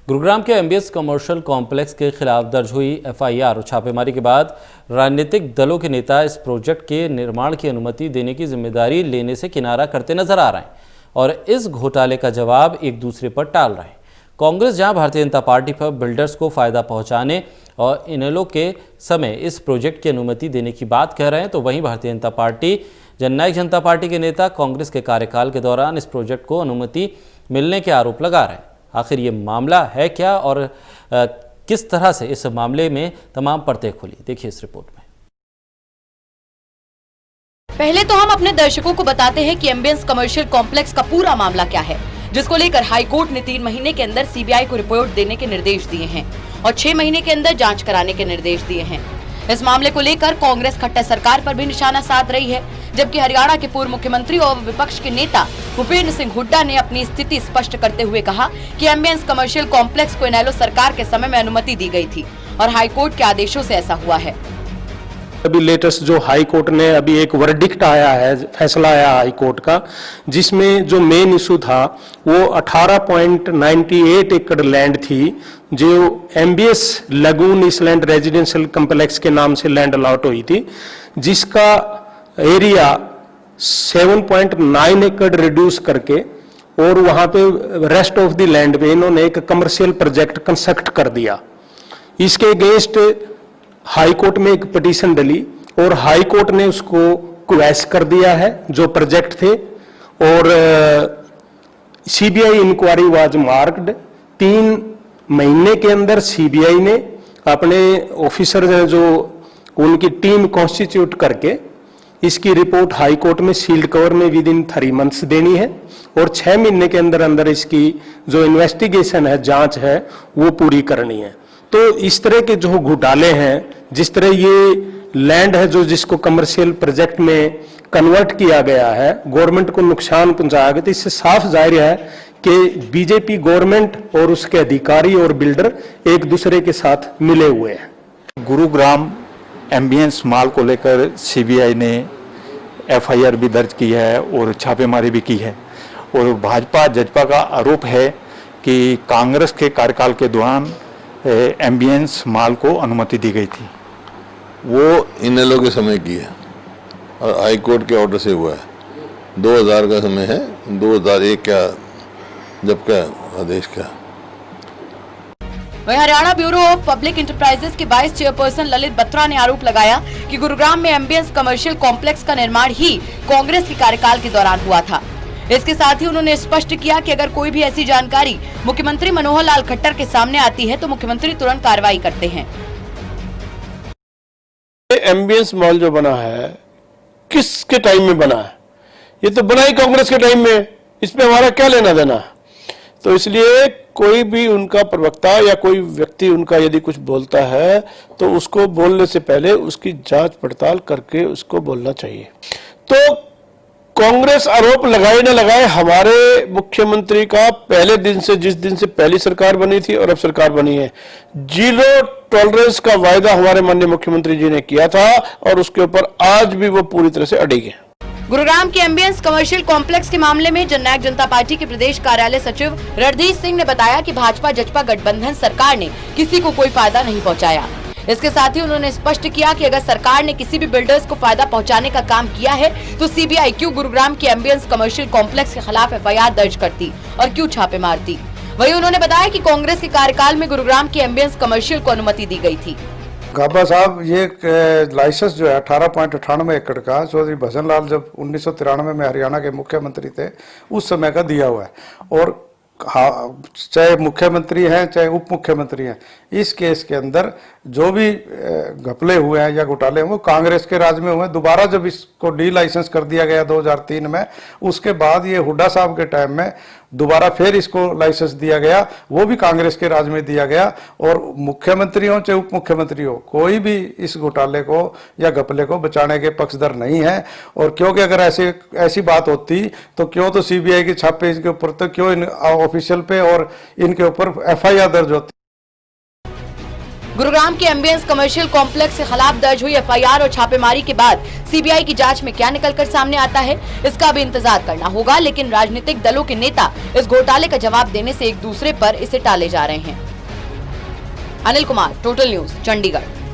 गुरुग्राम के MBS commercial complex के खिलाफ दर्ज हुई एफआईआर और छापेमारी के बाद राजनीतिक दलों के नेता इस प्रोजेक्ट के निर्माण की अनुमति देने की जिम्मेदारी लेने से किनारा करते नजर आ रहे हैं और इस घोटाले का जवाब एक दूसरे पर टाल रहे हैं। कांग्रेस जहां भारतीय जनता पार्टी पर बिल्डर्स को फायदा पहुंचाने और इनेलो के समय इस प्रोजेक्ट की अनुमति देने की बात कह रहे हैं, तो वहीं भारतीय जनता पार्टी जननायक जनता पार्टी के नेता कांग्रेस के कार्यकाल के दौरान इस प्रोजेक्ट को अनुमति मिलने के आरोप लगा रहे हैं। आखिर ये मामला है क्या और किस तरह से इस मामले में तमाम परतें खुली, देखिए इस रिपोर्ट में। पहले तो हम अपने दर्शकों को बताते हैं कि एम्बियंस कमर्शियल कॉम्प्लेक्स का पूरा मामला क्या है, जिसको लेकर हाईकोर्ट ने 3 महीने के अंदर सीबीआई को रिपोर्ट देने के निर्देश दिए हैं और 6 महीने के अंदर जांच कराने के निर्देश दिए हैं। इस मामले को लेकर कांग्रेस खट्टर सरकार पर भी निशाना साध रही है, जबकि हरियाणा के पूर्व मुख्यमंत्री और विपक्ष के नेता भूपेंद्र सिंह हुड्डा ने अपनी स्थिति स्पष्ट करते हुए कहा कि एम्बियंस कमर्शियल कॉम्प्लेक्स को इनेलो सरकार के समय में अनुमति दी गई थी और हाईकोर्ट के आदेशों से ऐसा हुआ है। अभी लेटेस्ट जो हाई कोर्ट ने अभी एक वर्डिक्ट आया है, फैसला आया हाई कोर्ट का, जिसमें जो मेन इशू था वो 18.98 एकड़ लैंड थी जो MBS lagoon island residential complex के नाम से लैंड अलॉट हुई थी, जिसका एरिया 7.9 एकड़ रिड्यूस करके और वहां पे रेस्ट ऑफ द लैंड में इन्होंने एक कमर्शियल प्रोजेक्ट कंस्ट्रक्ट कर दिया। इसके अगेंस्ट हाई कोर्ट में एक पिटीशन डली और हाई कोर्ट ने उसको क्वैश कर दिया है जो प्रोजेक्ट थे, और सीबीआई इंक्वायरी वाज मार्क्ड। 3 महीने के अंदर सीबीआई ने अपने ऑफिसर जो उनकी टीम कॉन्स्टिट्यूट करके इसकी रिपोर्ट हाई कोर्ट में सील्ड कवर में विद इन 3 मंथ्स देनी है और 6 महीने के अंदर अंदर इसकी जो इन्वेस्टिगेशन है, जांच है, वो पूरी करनी है। तो इस तरह के जो घोटाले हैं, जिस तरह ये लैंड है जो जिसको कमर्शियल प्रोजेक्ट में कन्वर्ट किया गया है, गवर्नमेंट को नुकसान पहुंचाया गया, तो इससे साफ जाहिर है कि बीजेपी गवर्नमेंट और उसके अधिकारी और बिल्डर एक दूसरे के साथ मिले हुए हैं। गुरुग्राम एम्बियंस मॉल को लेकर सीबीआई ने एफआईआर भी दर्ज की है और छापेमारी भी की है और भाजपा जजपा का आरोप है कि कांग्रेस के कार्यकाल के दौरान एम्बियंस मॉल को अनुमति दी गई थी। वो इनेलो के समय की है और हाई कोर्ट के ऑर्डर से हुआ है। 2000 का समय है, 2001 का जब का आदेश का। वहीं Haryana bureau of public enterprises के वाइस चेयरपर्सन ललित बत्रा ने आरोप लगाया कि गुरुग्राम में एम्बियंस कमर्शियल कॉम्प्लेक्स का निर्माण ही कांग्रेस के कार्यकाल के दौरान हुआ था। इसके साथ ही उन्होंने स्पष्ट किया कि अगर कोई भी ऐसी जानकारी मुख्यमंत्री मनोहर लाल खट्टर के सामने आती है तो मुख्यमंत्री तुरंत कार्रवाई करते हैं। एम्बियंस मॉल जो बना है किसके टाइम में बना है? ये तो बना ही कांग्रेस के टाइम में, इसमें हमारा क्या लेना देना है? तो इसलिए कोई भी उनका प्रवक्ता या कोई व्यक्ति उनका यदि कुछ बोलता है तो उसको बोलने से पहले उसकी जांच पड़ताल करके उसको बोलना चाहिए। तो कांग्रेस आरोप लगाए न लगाए, हमारे मुख्यमंत्री का पहले दिन से, जिस दिन से पहली सरकार बनी थी और अब सरकार बनी है, 0 टॉलरेंस का वायदा हमारे माननीय मुख्यमंत्री जी ने किया था और उसके ऊपर आज भी वो पूरी तरह से अड़िग है। गुरुग्राम के एम्बियंस कमर्शियल कॉम्प्लेक्स के मामले में जननायक जनता पार्टी के प्रदेश कार्यालय सचिव रणधीर सिंह ने बताया कि भाजपा जजपा गठबंधन सरकार ने किसी को कोई फायदा नहीं पहुंचाया। इसके साथ ही उन्होंने स्पष्ट किया कि अगर सरकार ने किसी भी बिल्डर्स को फायदा पहुंचाने का काम किया है तो सीबीआई क्यों गुरुग्राम के एम्बियंस कमर्शियल कॉम्प्लेक्स के खिलाफ एफआईआर दर्ज करती और क्यों छापे मारती। वहीं उन्होंने बताया कि कांग्रेस के कार्यकाल में गुरुग्राम के एम्बियंस कमर्शियल को अनुमति दी गई थी। गाबा साहब, ये लाइसेंस जो है 18.98 एकड़ का चौधरी भजन लाल जब 1993 में हरियाणा के मुख्यमंत्री थे उस समय का दिया हुआ है, और चाहे मुख्यमंत्री हैं चाहे उप मुख्यमंत्री हैं, इस केस के अंदर जो भी घपले हुए हैं या घोटाले हुए कांग्रेस के राज में हुए। दोबारा जब इसको डी लाइसेंस कर दिया गया 2003 में, उसके बाद ये हुड्डा साहब के टाइम में दोबारा फिर इसको लाइसेंस दिया गया, वो भी कांग्रेस के राज में दिया गया। और मुख्यमंत्री हो चाहे उप मुख्यमंत्री हो, कोई भी इस घोटाले को या घपले को बचाने के पक्षधर नहीं है। और क्योंकि अगर ऐसी बात होती तो क्यों तो सीबीआई के छापे इसके ऊपर, तो क्यों इन ऑफिशियल पे और इनके ऊपर एफआईआर दर्ज होती। गुरुग्राम के एम्बियंस कमर्शियल कॉम्प्लेक्स के खिलाफ दर्ज हुई एफआईआर और छापेमारी के बाद सीबीआई की जांच में क्या निकलकर सामने आता है, इसका भी इंतजार करना होगा। लेकिन राजनीतिक दलों के नेता इस घोटाले का जवाब देने से एक दूसरे पर इसे टाले जा रहे हैं। Anil Kumar, total news, Chandigarh.